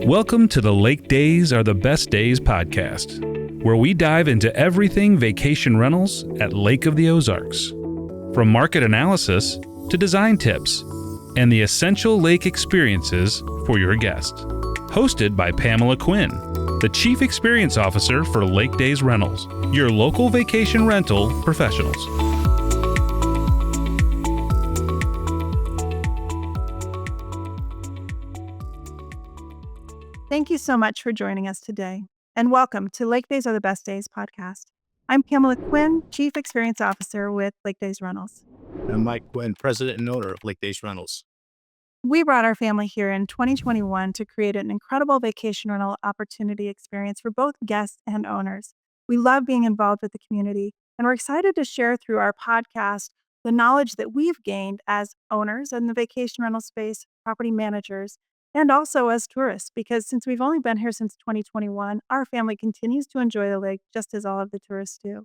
Welcome to the LakeDays Are the Best Days podcast, where we dive into everything vacation rentals at Lake of the Ozarks. From market analysis to design tips and the essential lake experiences for your guest. Hosted by Pamela Quinn, the Chief Experience Officer for LakeDays Rentals, your local vacation rental professionals. Thank you so much for joining us today, and welcome to LakeDays Are the Best Days podcast. I'm Pamela Quinn, Chief Experience Officer with LakeDays Rentals. I'm Mike Quinn, President and owner of LakeDays Rentals. We brought our family here in 2021 to create an incredible vacation rental opportunity experience for both guests and owners. We love being involved with the community, and we're excited to share through our podcast the knowledge that we've gained as owners in the vacation rental space, property managers, and also as tourists, because since we've only been here since 2021, our family continues to enjoy the lake just as all of the tourists do.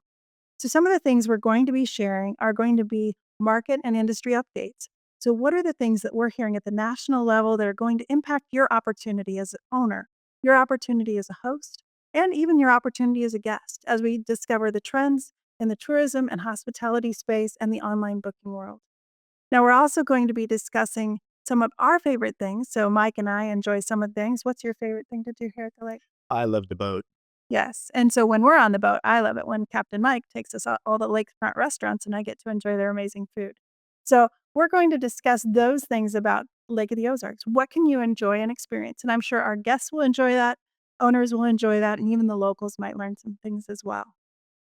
So some of the things we're going to be sharing are going to be market and industry updates. So what are the things that we're hearing at the national level that are going to impact your opportunity as an owner, your opportunity as a host, and even your opportunity as a guest as we discover the trends in the tourism and hospitality space and the online booking world. Now, we're also going to be discussing some of our favorite things. So Mike and I enjoy some of the things. What's your favorite thing to do here at the lake? I love the boat. Yes. And so when we're on the boat, I love it when Captain Mike takes us out all the lakefront restaurants and I get to enjoy their amazing food. So we're going to discuss those things about Lake of the Ozarks. What can you enjoy and experience? And I'm sure our guests will enjoy that, owners will enjoy that, and even the locals might learn some things as well.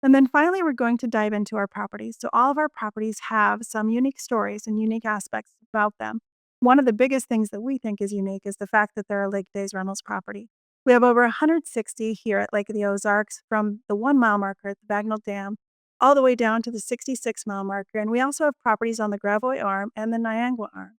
And then finally, we're going to dive into our properties. So all of our properties have some unique stories and unique aspects about them. One of the biggest things that we think is unique is the fact that they're a LakeDays Rentals property. We have over 160 here at Lake of the Ozarks, from the 1 mile marker at the Bagnell Dam all the way down to the 66-mile marker. And we also have properties on the Gravois Arm and the Niangua Arm.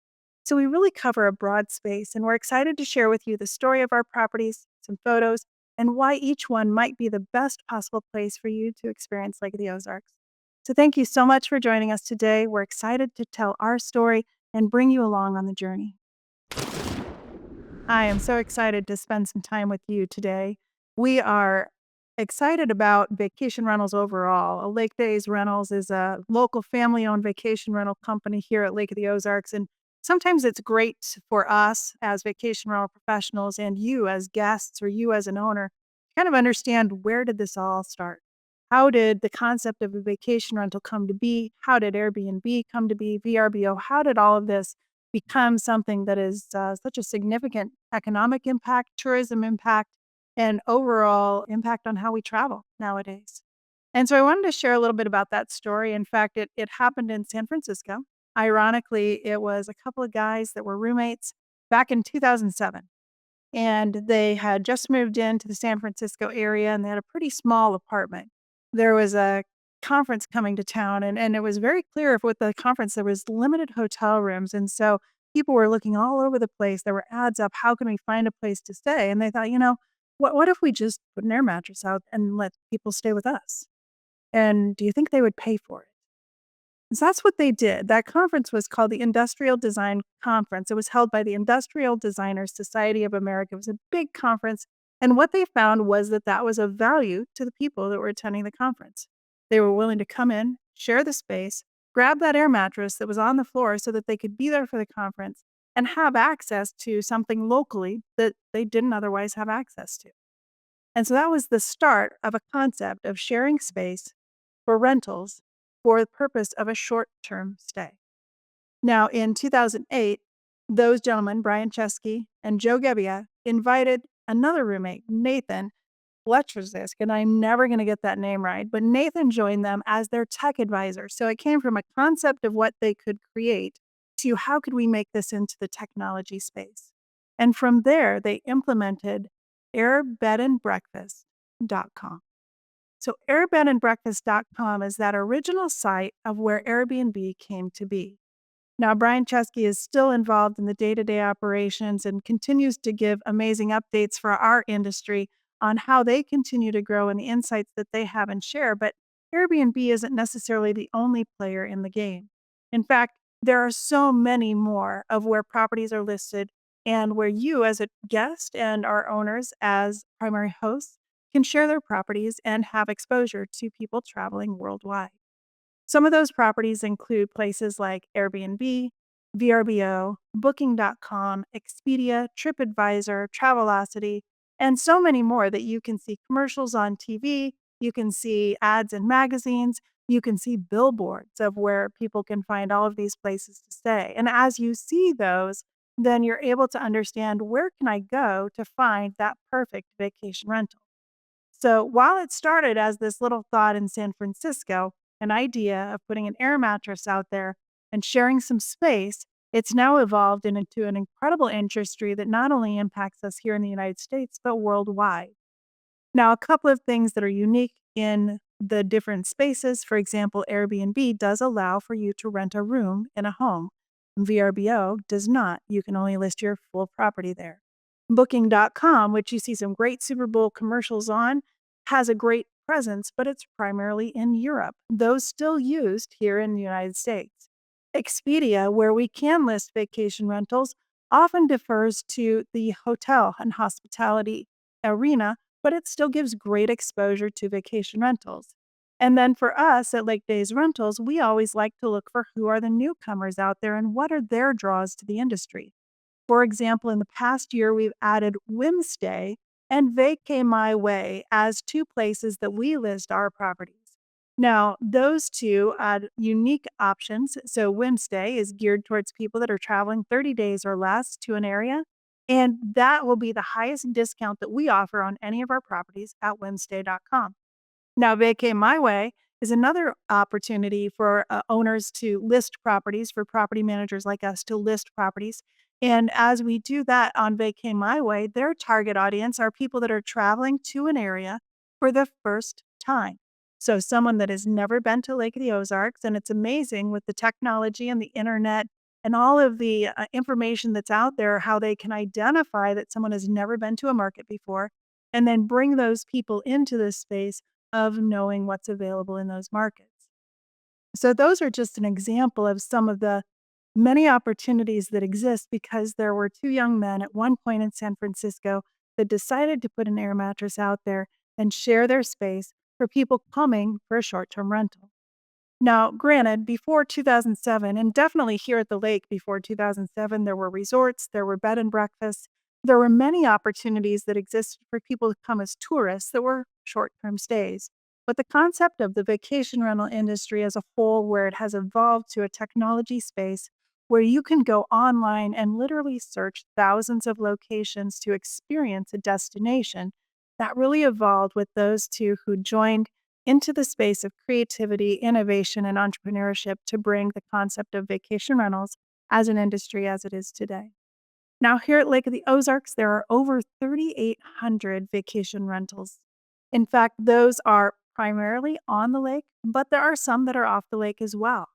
So we really cover a broad space, and we're excited to share with you the story of our properties, some photos, and why each one might be the best possible place for you to experience Lake of the Ozarks. So thank you so much for joining us today. We're excited to tell our story and bring you along on the journey. I am so excited to spend some time with you today. We are excited about vacation rentals overall. LakeDays Rentals is a local family-owned vacation rental company here at Lake of the Ozarks, and sometimes it's great for us as vacation rental professionals and you as guests or you as an owner to kind of understand, where did this all start? How did the concept of a vacation rental come to be? How did Airbnb come to be? VRBO, how did all of this become something that is such a significant economic impact, tourism impact, and overall impact on how we travel nowadays? And so I wanted to share a little bit about that story. In fact, it happened in San Francisco. Ironically, it was a couple of guys that were roommates back in 2007. And they had just moved into the San Francisco area, and they had a pretty small apartment. There was a conference coming to town, and it was very clear with the conference there was limited hotel rooms. And so people were looking all over the place. There were ads up, how can we find a place to stay? And they thought, what if we just put an air mattress out and let people stay with us? And do you think they would pay for it? And so that's what they did. That conference was called the Industrial Design Conference. It was held by the Industrial Designers Society of America. It was a big conference. And what they found was that was of value to the people that were attending the conference. They were willing to come in, share the space, grab that air mattress that was on the floor so that they could be there for the conference and have access to something locally that they didn't otherwise have access to. And so that was the start of a concept of sharing space for rentals for the purpose of a short-term stay. Now, in 2008, those gentlemen, Brian Chesky and Joe Gebbia, invited another roommate, Nathan Lecherzisk, and I'm never going to get that name right, but Nathan joined them as their tech advisor. So it came from a concept of what they could create to how could we make this into the technology space. And from there, they implemented airbedandbreakfast.com. So airbedandbreakfast.com is that original site of where Airbnb came to be. Now, Brian Chesky is still involved in the day-to-day operations and continues to give amazing updates for our industry on how they continue to grow and the insights that they have and share. But Airbnb isn't necessarily the only player in the game. In fact, there are so many more of where properties are listed and where you, as a guest, and our owners, as primary hosts, can share their properties and have exposure to people traveling worldwide. Some of those properties include places like Airbnb, VRBO, Booking.com, Expedia, TripAdvisor, Travelocity, and so many more that you can see commercials on TV, you can see ads in magazines, you can see billboards of where people can find all of these places to stay. And as you see those, then you're able to understand, where can I go to find that perfect vacation rental? So while it started as this little thought in San Francisco, an idea of putting an air mattress out there and sharing some space, it's now evolved into an incredible industry that not only impacts us here in the United States, but worldwide. Now, a couple of things that are unique in the different spaces. For example, Airbnb does allow for you to rent a room in a home. VRBO does not. You can only list your full property there. Booking.com, which you see some great Super Bowl commercials on, has a great presence, but it's primarily in Europe. Those still used here in the United States. Expedia, where we can list vacation rentals, often defers to the hotel and hospitality arena, but it still gives great exposure to vacation rentals. And then for us at LakeDays Rentals, we always like to look for who are the newcomers out there and what are their draws to the industry. For example, in the past year, we've added Whimstay and Vacay My Way as two places that we list our properties. Now, those two add unique options. So, Whimstay is geared towards people that are traveling 30 days or less to an area, and that will be the highest discount that we offer on any of our properties at whimstay.com. Now, Vacay My Way is another opportunity for owners to list properties, for property managers like us to list properties. And as we do that on Vacay My Way, their target audience are people that are traveling to an area for the first time. So, someone that has never been to Lake of the Ozarks, and it's amazing with the technology and the internet and all of the information that's out there, how they can identify that someone has never been to a market before and then bring those people into this space of knowing what's available in those markets. So, those are just an example of some of the many opportunities that exist because there were two young men at one point in San Francisco that decided to put an air mattress out there and share their space for people coming for a short term rental. Now, granted, before 2007, and definitely here at the lake before 2007, there were resorts, there were bed and breakfasts, there were many opportunities that existed for people to come as tourists that were short term stays. But the concept of the vacation rental industry as a whole, where it has evolved to a technology space where you can go online and literally search thousands of locations to experience a destination, that really evolved with those two who joined into the space of creativity, innovation, and entrepreneurship to bring the concept of vacation rentals as an industry as it is today. Now, here at Lake of the Ozarks, there are over 3,800 vacation rentals. In fact, those are primarily on the lake, but there are some that are off the lake as well.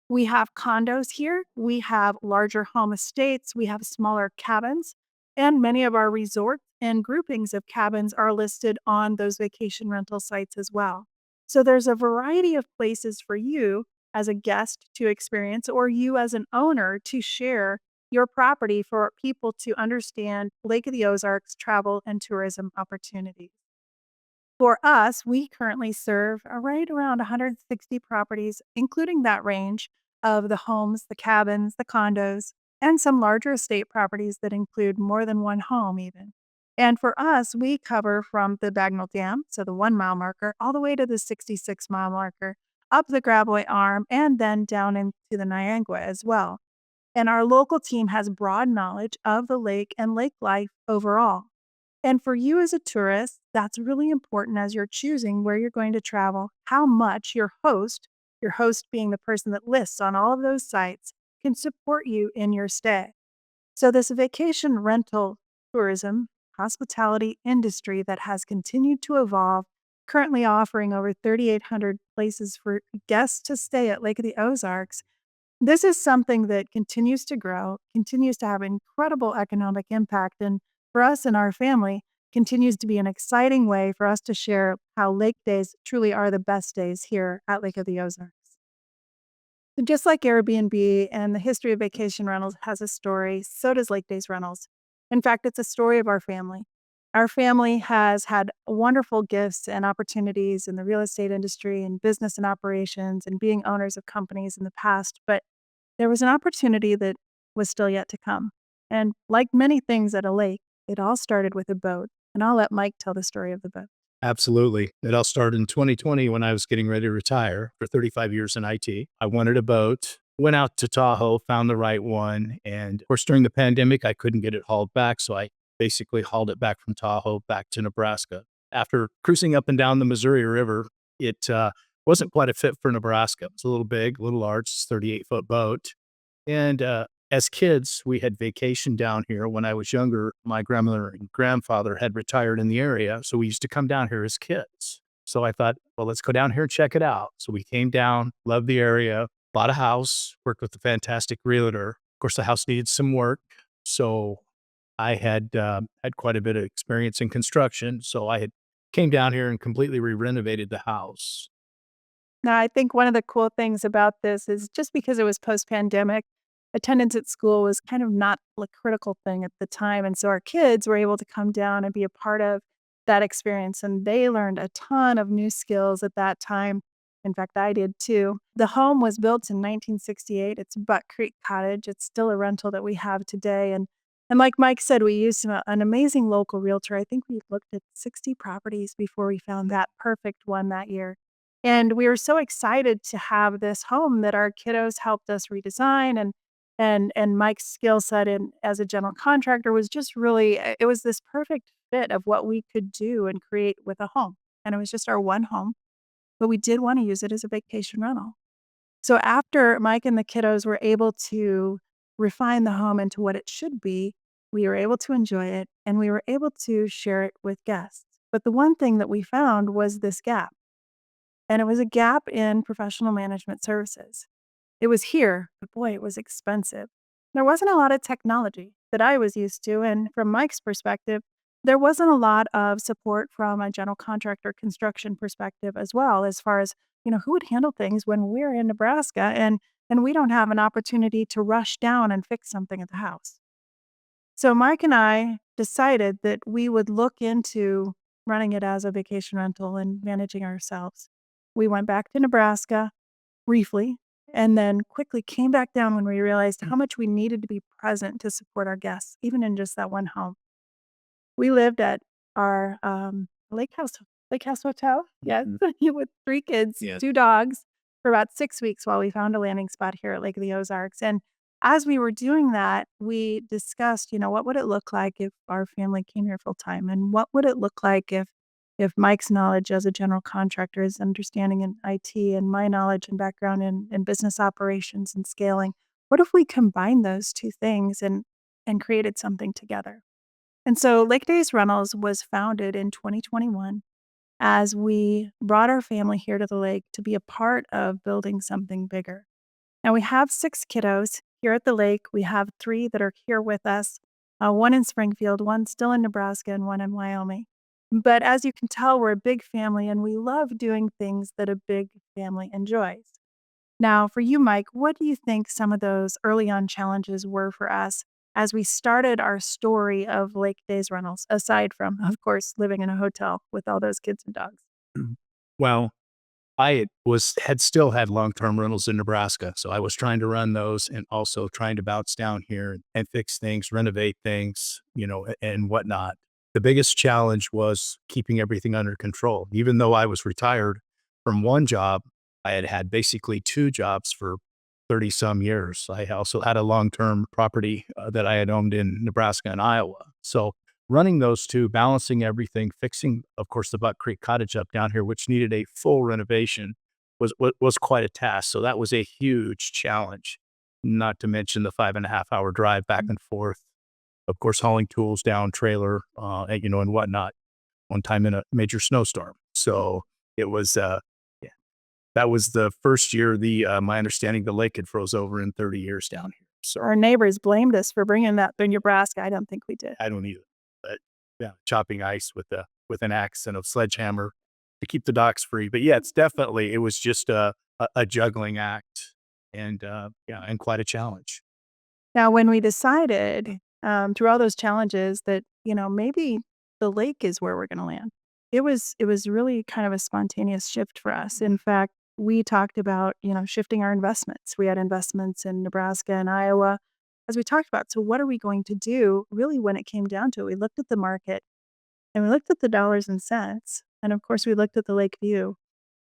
We have condos here, we have larger home estates, we have smaller cabins, and many of our resorts and groupings of cabins are listed on those vacation rental sites as well. So there's a variety of places for you as a guest to experience, or you as an owner to share your property for people to understand Lake of the Ozarks travel and tourism opportunities. For us, we currently serve right around 160 properties, including that range of the homes, the cabins, the condos, and some larger estate properties that include more than one home, even. And for us, we cover from the Bagnell Dam, so the 1 mile marker, all the way to the 66-mile marker, up the Grabaway Arm, and then down into the Niangua as well. And our local team has broad knowledge of the lake and lake life overall. And for you as a tourist, that's really important as you're choosing where you're going to travel, how much your host being the person that lists on all of those sites, can support you in your stay. So, this vacation rental tourism hospitality industry that has continued to evolve, currently offering over 3,800 places for guests to stay at Lake of the Ozarks, this is something that continues to grow, continues to have incredible economic impact, and for us and our family, continues to be an exciting way for us to share how lake days truly are the best days here at Lake of the Ozarks. So just like Airbnb and the history of vacation rentals has a story, so does Lake Days Rentals. In fact, it's a story of our family. Our family has had wonderful gifts and opportunities in the real estate industry and business and operations and being owners of companies in the past, but there was an opportunity that was still yet to come. And like many things at a lake, it all started with a boat. And I'll let Mike tell the story of the boat. Absolutely. It all started in 2020 when I was getting ready to retire for 35 years in IT. I wanted a boat, went out to Tahoe, found the right one. And of course, during the pandemic, I couldn't get it hauled back. So I basically hauled it back from Tahoe back to Nebraska. After cruising up and down the Missouri River, it wasn't quite a fit for Nebraska. It was a little big, a little large, 38-foot boat. And as kids, we had vacation down here. When I was younger, my grandmother and grandfather had retired in the area. So we used to come down here as kids. So I thought, well, let's go down here and check it out. So we came down, loved the area, bought a house, worked with a fantastic realtor. Of course, the house needed some work. So I had had quite a bit of experience in construction. So I had came down here and completely re-renovated the house. Now, I think one of the cool things about this is just because it was post-pandemic, attendance at school was kind of not a critical thing at the time, and so our kids were able to come down and be a part of that experience, and they learned a ton of new skills at that time. In fact, I did too. The home was built in 1968. It's Buck Creek Cottage. It's still a rental that we have today, and like Mike said, we used an amazing local realtor. I think we looked at 60 properties before we found that perfect one that year. And we were so excited to have this home that our kiddos helped us redesign and Mike's skill set in as a general contractor was just really it was this perfect fit of what we could do and create with a home. And it was just our one home, but we did want to use it as a vacation rental. So after Mike and the kiddos were able to refine the home into what it should be, we were able to enjoy it and we were able to share it with guests. But the one thing that we found was this gap. And it was a gap in professional management services. It was here, but boy, it was expensive. There wasn't a lot of technology that I was used to. And from Mike's perspective, there wasn't a lot of support from a general contractor construction perspective as well, as far as, who would handle things when we're in Nebraska and we don't have an opportunity to rush down and fix something at the house. So Mike and I decided that we would look into running it as a vacation rental and managing ourselves. We went back to Nebraska briefly and then quickly came back down when we realized how much we needed to be present to support our guests, even in just that one home. We lived at our lake house hotel, yes, with 3 kids, Yes. 2 dogs, for about 6 weeks while we found a landing spot here at Lake of the Ozarks. And as we were doing that, we discussed, what would it look like if our family came here full time, and what would it look like if Mike's knowledge as a general contractor, his understanding in IT, and my knowledge and background in business operations and scaling, what if we combined those two things and created something together? And so LakeDays Rentals was founded in 2021 as we brought our family here to the lake to be a part of building something bigger. Now we have 6 kiddos here at the lake. We have 3 that are here with us, one in Springfield, one still in Nebraska, and one in Wyoming. But as you can tell, we're a big family and we love doing things that a big family enjoys. Now, for you, Mike, what do you think some of those early on challenges were for us as we started our story of Lake Days Rentals, aside from, of course, living in a hotel with all those kids and dogs? Well, I had still had long-term rentals in Nebraska. So I was trying to run those and also trying to bounce down here and fix things, renovate things, and whatnot. The biggest challenge was keeping everything under control. Even though I was retired from one job, I had had basically 2 jobs for 30 some years. I also had a long-term property that I had owned in Nebraska and Iowa. So running those 2, balancing everything, fixing, of course, the Buck Creek Cottage up down here, which needed a full renovation, was quite a task. So that was a huge challenge, not to mention the 5.5-hour drive back and forth. Of course, hauling tools down, trailer, and whatnot, one time in a major snowstorm. So it was, yeah, that was the first year my understanding the lake had froze over in 30 years down here. So Our neighbors blamed us for bringing that through Nebraska. I don't think we did. I don't either, but yeah, chopping ice with an axe and a sledgehammer to keep the docks free. But yeah, it was just a juggling act and quite a challenge. Now, when we decided through all those challenges that, maybe the lake is where we're going to land. It was really kind of a spontaneous shift for us. In fact, we talked about, shifting our investments. We had investments in Nebraska and Iowa, as we talked about. So what are we going to do? Really, when it came down to it, we looked at the market and we looked at the dollars and cents. And of course, we looked at the lake view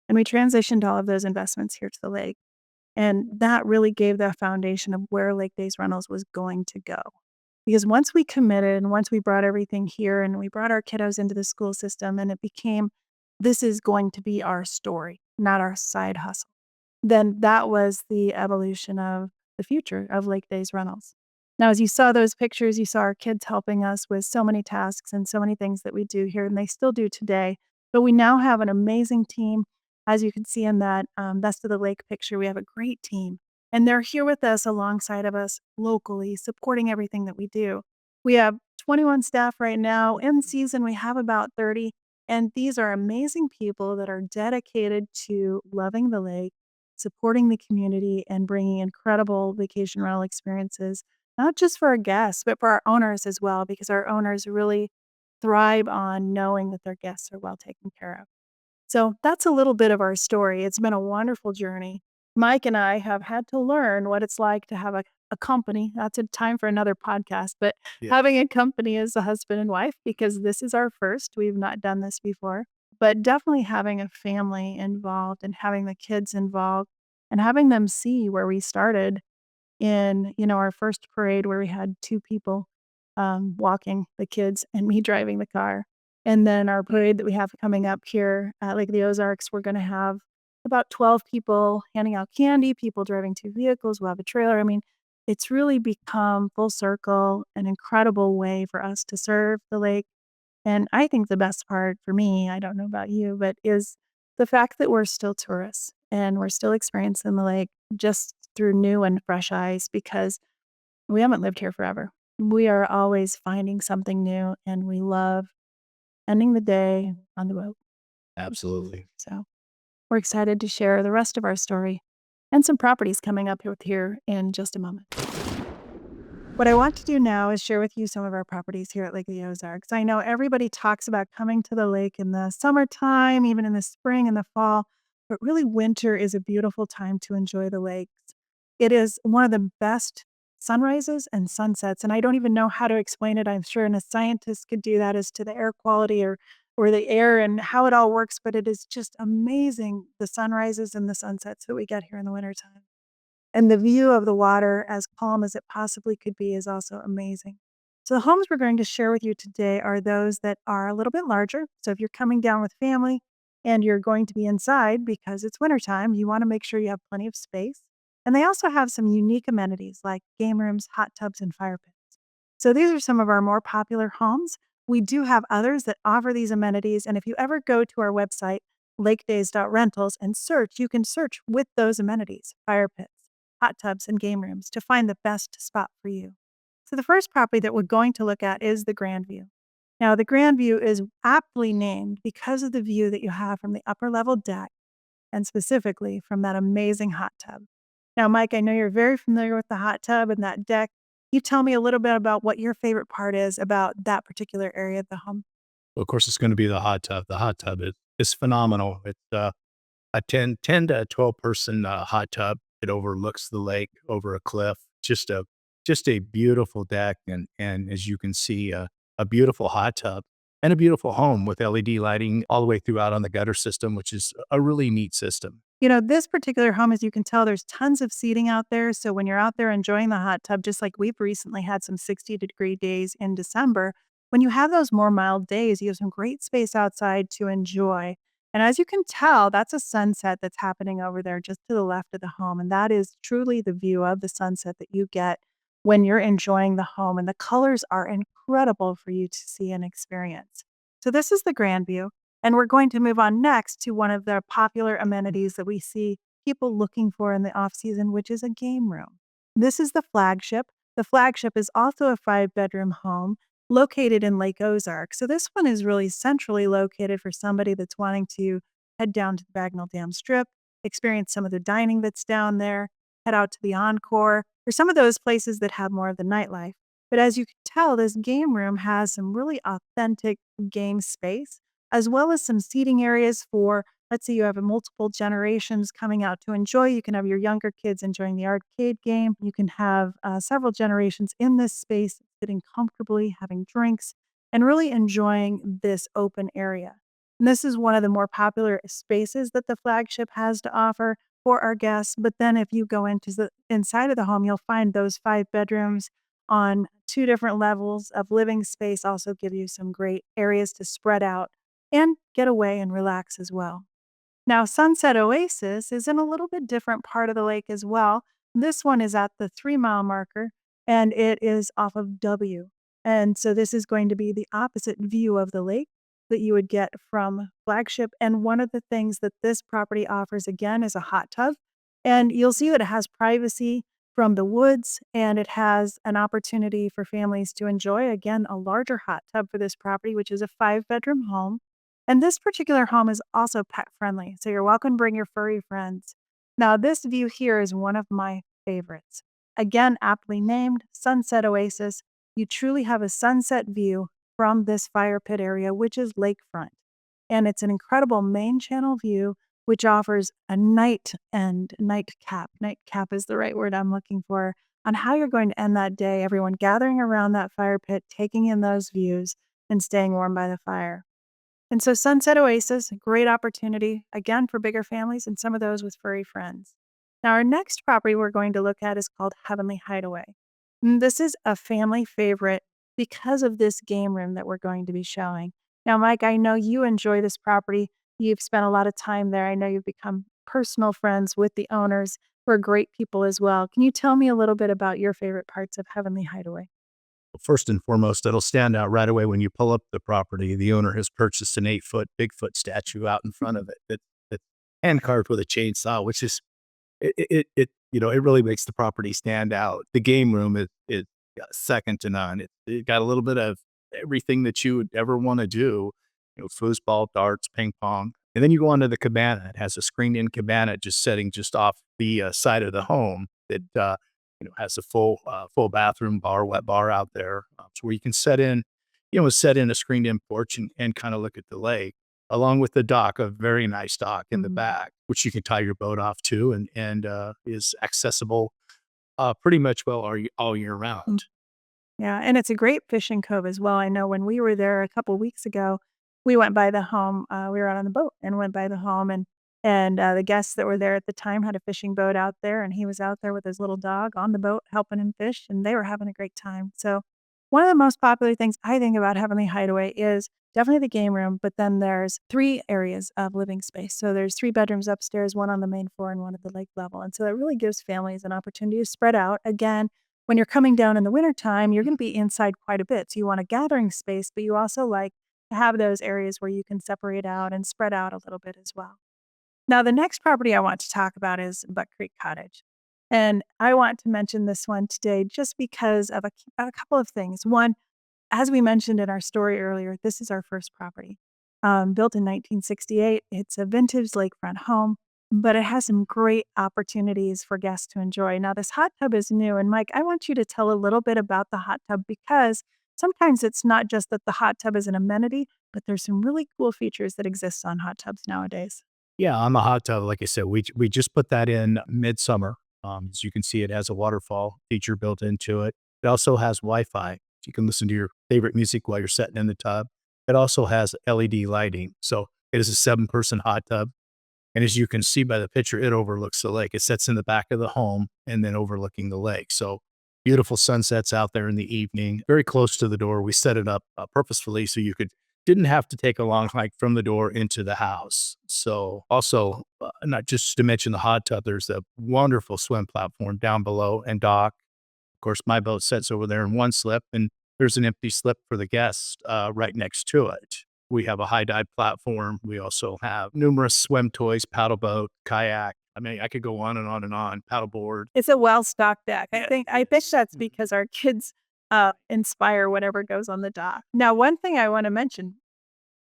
and we transitioned all of those investments here to the lake. And that really gave the foundation of where Lake Days Rentals was going to go. Because once we committed and once we brought everything here and we brought our kiddos into the school system and it became, this is going to be our story, not our side hustle, then that was the evolution of the future of Lake Days Rentals. Now, as you saw those pictures, you saw our kids helping us with so many tasks and so many things that we do here, and they still do today. But we now have an amazing team. As you can see in that Best of the Lake picture, we have a great team. And they're here with us alongside of us locally, supporting everything that we do. We have 21 staff right now. In season, we have about 30. And these are amazing people that are dedicated to loving the lake, supporting the community, and bringing incredible vacation rental experiences, not just for our guests, but for our owners as well, because our owners really thrive on knowing that their guests are well taken care of. So that's a little bit of our story. It's been a wonderful journey. Mike and I have had to learn what it's like to have a company. That's a time for another podcast, but Yeah. having a company as a husband and wife, because this is our first. We've not done this before, but definitely having a family involved and having the kids involved and having them see where we started in, our first parade where we had 2 people, walking the kids and me driving the car. And then our parade that we have coming up here at Lake of the Ozarks, we're gonna have about 12 people handing out candy, people driving 2 vehicles, we'll have a trailer. I mean, it's really become full circle, an incredible way for us to serve the lake. And I think the best part for me, I don't know about you, but is the fact that we're still tourists and we're still experiencing the lake just through new and fresh eyes because we haven't lived here forever. We are always finding something new and we love ending the day on the boat. Absolutely. So we're excited to share the rest of our story and some properties coming up here in just a moment. What I want to do now is share with you some of our properties here at Lake of the Ozarks. I know everybody talks about coming to the lake in the summertime, even in the spring and the fall, but really winter is a beautiful time to enjoy the lakes. It is one of the best sunrises and sunsets, and I don't even know how to explain it. I'm sure a scientist could do that as to the air quality or the air and how it all works, but it is just amazing the sunrises and the sunsets that we get here in the wintertime. And the view of the water, as calm as it possibly could be, is also amazing. So, the homes we're going to share with you today are those that are a little bit larger. So, if you're coming down with family and you're going to be inside because it's wintertime, you want to make sure you have plenty of space. And they also have some unique amenities like game rooms, hot tubs, and fire pits. So, these are some of our more popular homes. We do have others that offer these amenities. And if you ever go to our website, lakedays.rentals, and search, you can search with those amenities, fire pits, hot tubs, and game rooms to find the best spot for you. So the first property that we're going to look at is the Grandview. Now, the Grandview is aptly named because of the view that you have from the upper level deck and specifically from that amazing hot tub. Now, Mike, I know you're very familiar with the hot tub and that deck. You tell me a little bit about what your favorite part is about that particular area of the home. Well, of course, it's going to be the hot tub. The hot tub is phenomenal. It's a 10 to 12 person hot tub. It overlooks the lake over a cliff. Just a beautiful deck. And as you can see, a beautiful hot tub and a beautiful home with LED lighting all the way throughout on the gutter system, which is a really neat system. This particular home, as you can tell, there's tons of seating out there. So when you're out there enjoying the hot tub, just like we've recently had some 60-degree days in December, when you have those more mild days, you have some great space outside to enjoy. And as you can tell, that's a sunset that's happening over there just to the left of the home. And that is truly the view of the sunset that you get when you're enjoying the home. And the colors are incredible for you to see and experience. So this is the grand view. And we're going to move on next to one of the popular amenities that we see people looking for in the off season, which is a game room. This is the flagship. The flagship is also a 5-bedroom home located in Lake Ozark. So this one is really centrally located for somebody that's wanting to head down to the Bagnell Dam Strip, experience some of the dining that's down there, head out to the Encore, or some of those places that have more of the nightlife. But as you can tell, this game room has some really authentic game space, as well as some seating areas for, let's say you have multiple generations coming out to enjoy. You can have your younger kids enjoying the arcade game. You can have several generations in this space sitting comfortably, having drinks, and really enjoying this open area. And this is one of the more popular spaces that the flagship has to offer for our guests. But then if you go into the inside of the home, you'll find those 5 bedrooms on 2 different levels of living space also give you some great areas to spread out and get away and relax as well. Now, Sunset Oasis is in a little bit different part of the lake as well. This one is at the 3 mile marker and it is off of W. And so this is going to be the opposite view of the lake that you would get from Flagship. And one of the things that this property offers again is a hot tub. And you'll see that it has privacy from the woods and it has an opportunity for families to enjoy, again, a larger hot tub for this property, which is a 5 bedroom home. And this particular home is also pet friendly, so you're welcome to bring your furry friends. Now, this view here is one of my favorites. Again, aptly named Sunset Oasis. You truly have a sunset view from this fire pit area, which is lakefront. And it's an incredible main channel view, which offers a night and nightcap. Nightcap is the right word I'm looking for on how you're going to end that day. Everyone gathering around that fire pit, taking in those views, and staying warm by the fire. And so Sunset Oasis, a great opportunity, again, for bigger families and some of those with furry friends. Now, our next property we're going to look at is called Heavenly Hideaway. And this is a family favorite because of this game room that we're going to be showing. Now, Mike, I know you enjoy this property. You've spent a lot of time there. I know you've become personal friends with the owners, who are great people as well. Can you tell me a little bit about your favorite parts of Heavenly Hideaway? First and foremost, it'll stand out right away when you pull up the property. The owner has purchased an 8-foot Bigfoot statue out in front of it that's hand carved with a chainsaw, which is it really makes the property stand out. The game room is second to none. It got a little bit of everything that you would ever want to do, foosball, darts, ping pong. And then you go onto the cabana. It has a screened-in cabana just setting just off the side of the home that has a full bathroom bar, wet bar out there, so where you can set in a screened-in porch and kind of look at the lake, along with the dock, a very nice dock in the back, which you can tie your boat off to and is accessible pretty much all year round. Yeah, and it's a great fishing cove as well. I know when we were there a couple weeks ago, we went by the home. We were out on the boat and went by the home, and the guests that were there at the time had a fishing boat out there, and he was out there with his little dog on the boat helping him fish, and they were having a great time. So, one of the most popular things I think about Heavenly Hideaway is definitely the game room, but then there's 3 areas of living space. So there's 3 bedrooms upstairs, one on the main floor, and one at the lake level. And so that really gives families an opportunity to spread out. Again, when you're coming down in the wintertime, you're going to be inside quite a bit. So you want a gathering space, but you also like to have those areas where you can separate out and spread out a little bit as well. Now, the next property I want to talk about is Buck Creek Cottage. And I want to mention this one today just because of a couple of things. One, as we mentioned in our story earlier, this is our first property. Built in 1968. It's a vintage lakefront home, but it has some great opportunities for guests to enjoy. Now, this hot tub is new. And Mike, I want you to tell a little bit about the hot tub because sometimes it's not just that the hot tub is an amenity, but there's some really cool features that exist on hot tubs nowadays. Yeah, on the hot tub, like I said, we just put that in midsummer. As you can see, it has a waterfall feature built into it. It also has Wi-Fi. So you can listen to your favorite music while you're sitting in the tub. It also has LED lighting. So it is a 7-person hot tub. And as you can see by the picture, it overlooks the lake. It sits in the back of the home and then overlooking the lake. So beautiful sunsets out there in the evening, very close to the door. We set it up purposefully so you didn't have to take a long hike from the door into the house. So also, not just to mention the hot tub, there's a wonderful swim platform down below and dock. Of course, my boat sits over there in one slip, and there's an empty slip for the guests right next to it. We have a high dive platform. We also have numerous swim toys, paddle boat, kayak. I mean, I could go on and on and on. Paddleboard. It's a well-stocked deck. I think that's Mhm. because our kids, inspire whatever goes on the dock. Now, one thing I wanna mention,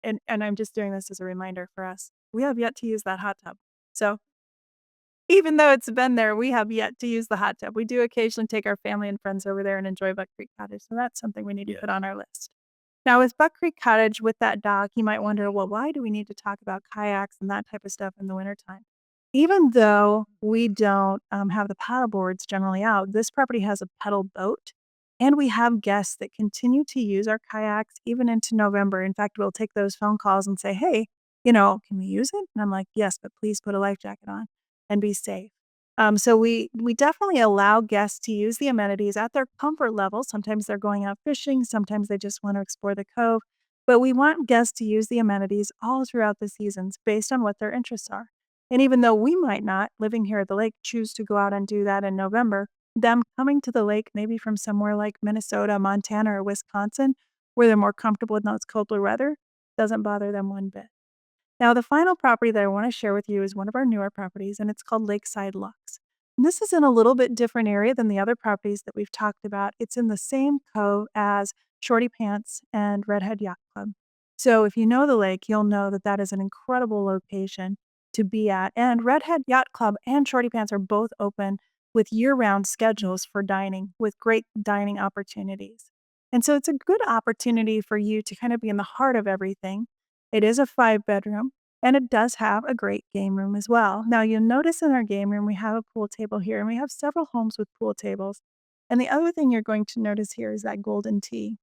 and I'm just doing this as a reminder for us, we have yet to use that hot tub. So Even though it's been there, we have yet to use the hot tub. We do occasionally take our family and friends over there and enjoy Buck Creek Cottage, so that's something we need to Yeah. put on our list. Now, with Buck Creek Cottage, with that dock, you might wonder, well, why do we need to talk about kayaks and that type of stuff in the wintertime? Even though we don't have the paddle boards generally out, this property has a pedal boat, and we have guests that continue to use our kayaks even into November. In fact, we'll take those phone calls and say, hey, can we use it? And I'm like, yes, but please put a life jacket on and be safe. So we definitely allow guests to use the amenities at their comfort level. Sometimes they're going out fishing, sometimes they just want to explore the cove. But we want guests to use the amenities all throughout the seasons based on what their interests are. And even though we might not, living here at the lake, choose to go out and do that in November, them coming to the lake, maybe from somewhere like Minnesota, Montana, or Wisconsin, where they're more comfortable with those colder weather, doesn't bother them one bit. Now, the final property that I want to share with you is one of our newer properties, and it's called Lakeside Lux. And this is in a little bit different area than the other properties that we've talked about. It's in the same cove as Shorty Pants and Redhead Yacht Club. So if you know the lake, you'll know that that is an incredible location to be at. And Redhead Yacht Club and Shorty Pants are both open with year-round schedules for dining, with great dining opportunities. And so it's a good opportunity for you to kind of be in the heart of everything. It is a 5-bedroom, and it does have a great game room as well. Now, you'll notice in our game room, we have a pool table here, and we have several homes with pool tables. And the other thing you're going to notice here is that golden tee.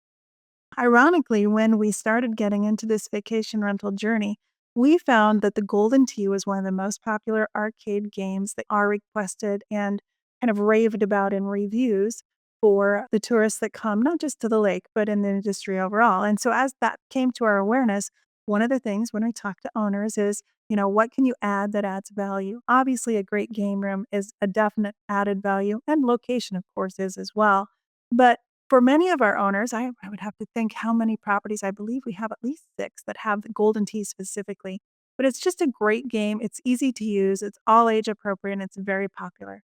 Ironically, when we started getting into this vacation rental journey, we found that the Golden Tee was one of the most popular arcade games that are requested and kind of raved about in reviews for the tourists that come, not just to the lake, but in the industry overall. And so, as that came to our awareness, one of the things when we talk to owners is, what can you add that adds value? Obviously, a great game room is a definite added value, and location, of course, is as well. But for many of our owners, I would have to think how many properties. I believe we have at least 6 that have the Golden Tee specifically, but it's just a great game. It's easy to use, it's all age appropriate, and it's very popular.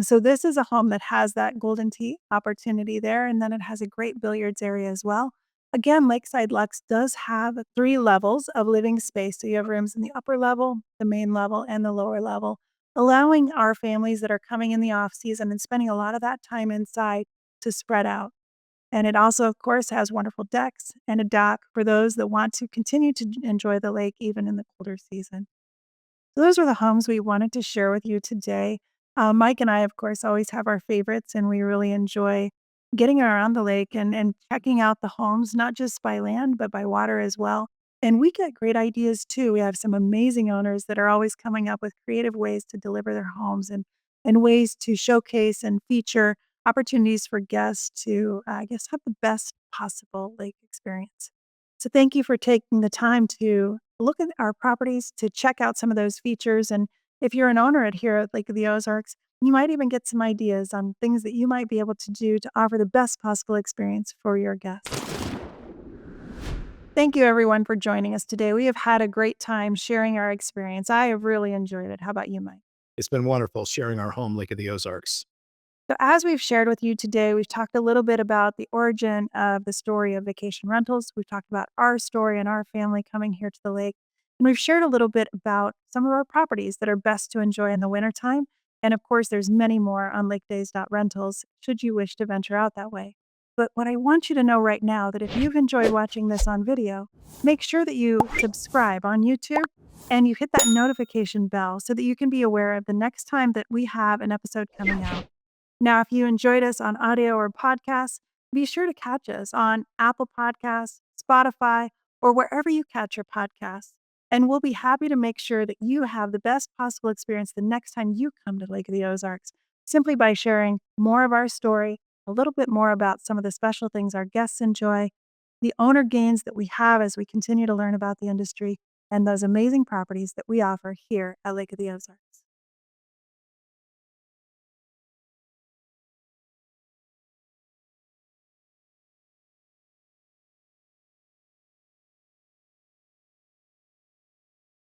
So this is a home that has that Golden Tee opportunity there, and then it has a great billiards area as well. Again, Lakeside Lux does have 3 levels of living space, so you have rooms in the upper level, the main level, and the lower level, allowing our families that are coming in the off season and spending a lot of that time inside to spread out. And it also, of course, has wonderful decks and a dock for those that want to continue to enjoy the lake even in the colder season. So those were the homes we wanted to share with you today. Mike and I, of course, always have our favorites, and we really enjoy getting around the lake and checking out the homes, not just by land, but by water as well. And we get great ideas too. We have some amazing owners that are always coming up with creative ways to deliver their homes and ways to showcase and feature opportunities for guests to, I guess, have the best possible lake experience. So thank you for taking the time to look at our properties, to check out some of those features. And if you're an owner at here at Lake of the Ozarks, you might even get some ideas on things that you might be able to do to offer the best possible experience for your guests. Thank you, everyone, for joining us today. We have had a great time sharing our experience. I have really enjoyed it. How about you, Mike? It's been wonderful sharing our home, Lake of the Ozarks. So, as we've shared with you today, we've talked a little bit about the origin of the story of vacation rentals. We've talked about our story and our family coming here to the lake. And we've shared a little bit about some of our properties that are best to enjoy in the wintertime. And of course, there's many more on lakedays.rentals should you wish to venture out that way. But what I want you to know right now that if you've enjoyed watching this on video, make sure that you subscribe on YouTube and you hit that notification bell so that you can be aware of the next time that we have an episode coming out. Now, if you enjoyed us on audio or podcast, be sure to catch us on Apple Podcasts, Spotify, or wherever you catch your podcasts. And we'll be happy to make sure that you have the best possible experience the next time you come to Lake of the Ozarks, simply by sharing more of our story, a little bit more about some of the special things our guests enjoy, the owner gains that we have as we continue to learn about the industry, and those amazing properties that we offer here at Lake of the Ozarks.